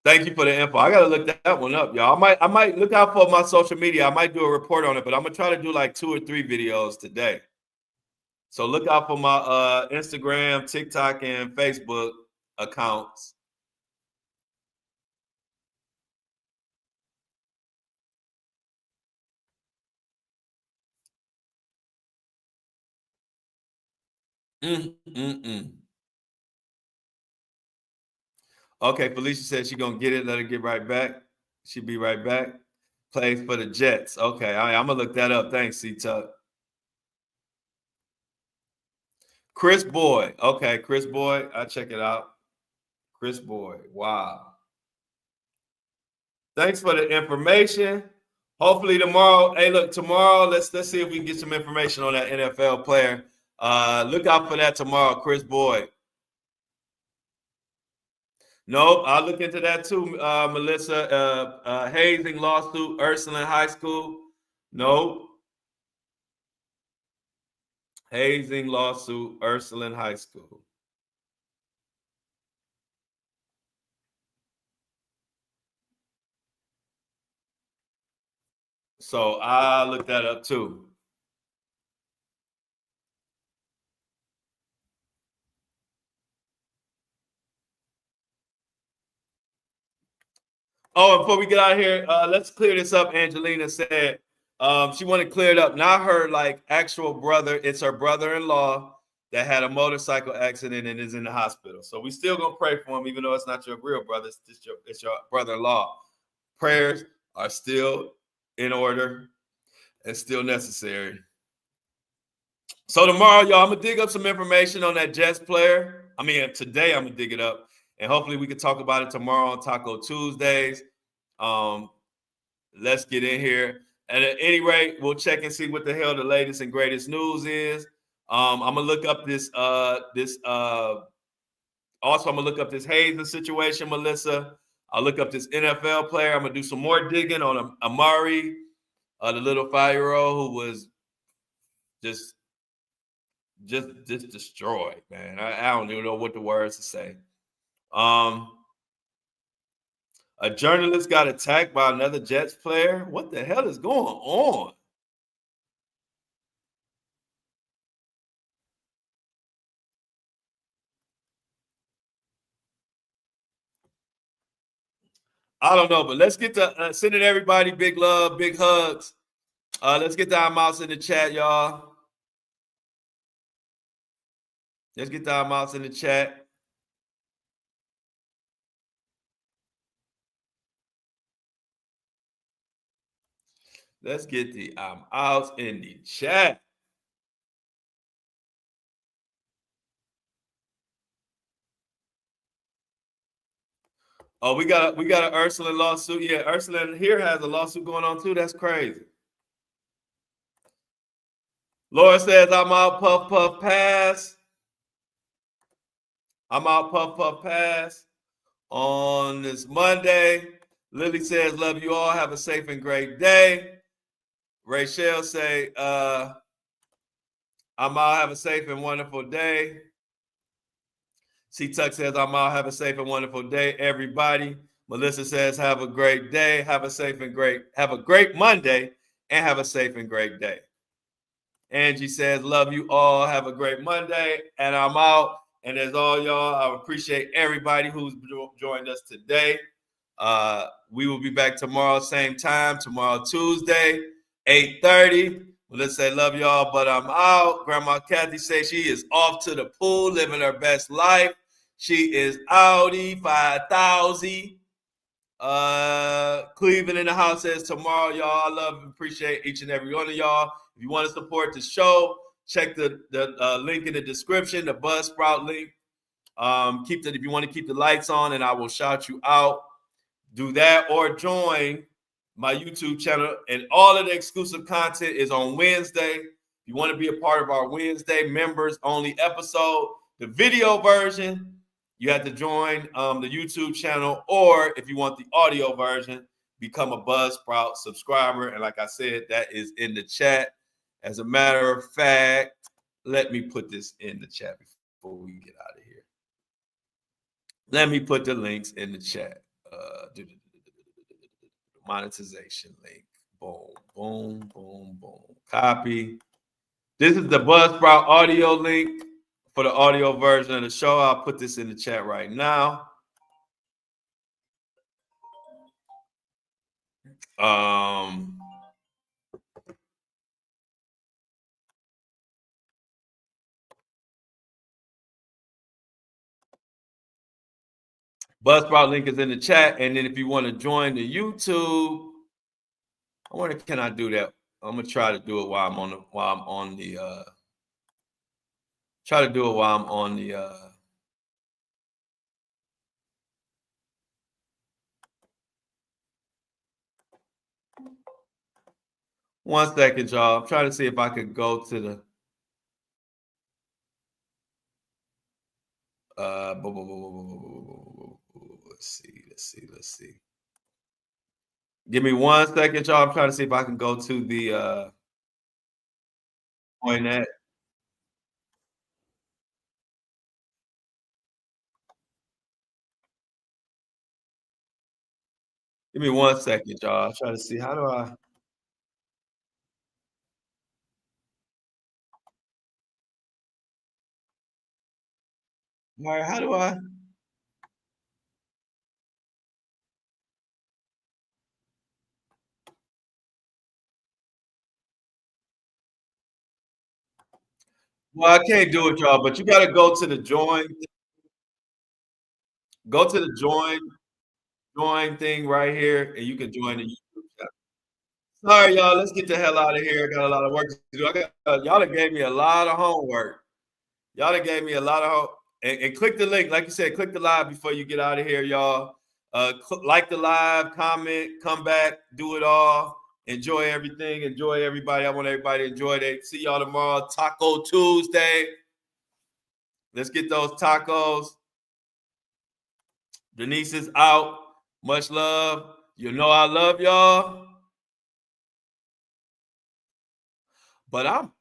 A: Thank you for the info. I gotta look that one up, y'all. I might look out for my social media. I might do a report on it, but I'm gonna try to do like 2 or 3 videos today. So look out for my Instagram, TikTok, and Facebook accounts. Mm. Okay, Felicia said she's gonna get it. Let her get right back. She'll be right back. Plays for the Jets. Okay, I'm gonna look that up. Thanks, C Tuck. Chris Boyd. Okay, Chris Boyd. I'll check it out. Chris Boyd. Wow. Thanks for the information. Hopefully tomorrow. Hey, look, tomorrow, let's see if we can get some information on that NFL player. Look out for that tomorrow, Chris Boyd. Nope, I'll look into that too, Melissa. Hazing lawsuit, Ursuline High School. Nope. Hazing lawsuit, Ursuline High School. So I'll look that up too. Oh, before we get out of here, let's clear this up. Angelina said she wanted to clear it up. Not her like actual brother. It's her brother-in-law that had a motorcycle accident and is in the hospital. So we still gonna pray for him, even though it's not your real brother. It's your brother-in-law. Prayers are still in order and still necessary. So tomorrow, y'all, I'm gonna dig up some information on that Jets player. I mean, today I'm gonna dig it up, and hopefully we can talk about it tomorrow on Taco Tuesdays. Let's get in here. And at any rate, we'll check and see what the hell the latest and greatest news is. I'm gonna look up this. Also, I'm gonna look up this Hazen situation, Melissa. I'll look up this NFL player. I'm gonna do some more digging on Amari, the little 5-year-old who was just destroyed, man. I don't even know what the words to say. A journalist got attacked by another Jets player. What the hell is going on? I don't know, but let's get to sending everybody big love, big hugs. Let's get our mouse in the chat, y'all. Let's get our mouse in the chat. Let's get the out in the chat. Oh, we got an Ursuline lawsuit. Yeah, Ursuline here has a lawsuit going on too. That's crazy. Laura says, I'm out, puff, puff, pass. I'm out, puff, puff, pass on this Monday. Lily says, love you all. Have a safe and great day. Rachel say, I'm out. Have a safe and wonderful day. C Tuck says, I'm out. Have a safe and wonderful day, everybody. Melissa says, have a great day. Have a great Monday, and have a safe and great day. Angie says, love you all. Have a great Monday. And I'm out. And as all y'all, I appreciate everybody who's joined us today. We will be back tomorrow, same time, tomorrow, Tuesday, 8:30. Let's say love y'all, but I'm out. Grandma Kathy says she is off to the pool, living her best life. She is outie 5,000. Cleveland in the house says tomorrow, y'all. I love and appreciate each and every one of y'all. If you want to support the show, check the link in the description, the Buzzsprout link. If you want to keep the lights on, and I will shout you out. Do that or join my YouTube channel, and all of the exclusive content is on Wednesday. If you want to be a part of our Wednesday members only episode, the video version, you have to join the YouTube channel, or if you want the audio version, become a Buzzsprout subscriber. And like I said, that is in the chat. As a matter of fact, let me put this in the chat before we get out of here. Let me put the links in the chat. monetization link. Boom, boom, boom, boom. Copy. This is the Buzzsprout audio link for the audio version of the show. I'll put this in the chat right now. Buzzsprout link is in the chat, and then if you want to join the YouTube, I wonder can I do that? I'm gonna try to do it while I'm on the try to do it while I'm on the 1 second, y'all. I'm trying to see if I could go to the let's see. Give me 1 second, y'all. I'm trying to see if I can go to the point at. Give me 1 second, y'all. I'm trying to see how do I. All right, how do I? Well, I can't do it, y'all, but you got to go to the join. Go to the join thing right here, and you can join the YouTube channel. Sorry, y'all. Let's get the hell out of here. I got a lot of work to do. Y'all that gave me a lot of homework. Y'all that gave me a lot of and click the link. Like you said, click the live before you get out of here, y'all. Like the live, comment, come back, do it all. Enjoy everything. Enjoy everybody. I want everybody to enjoy it. See y'all tomorrow. Taco Tuesday. Let's get those tacos. Denise is out. Much love. You know I love y'all. But I'm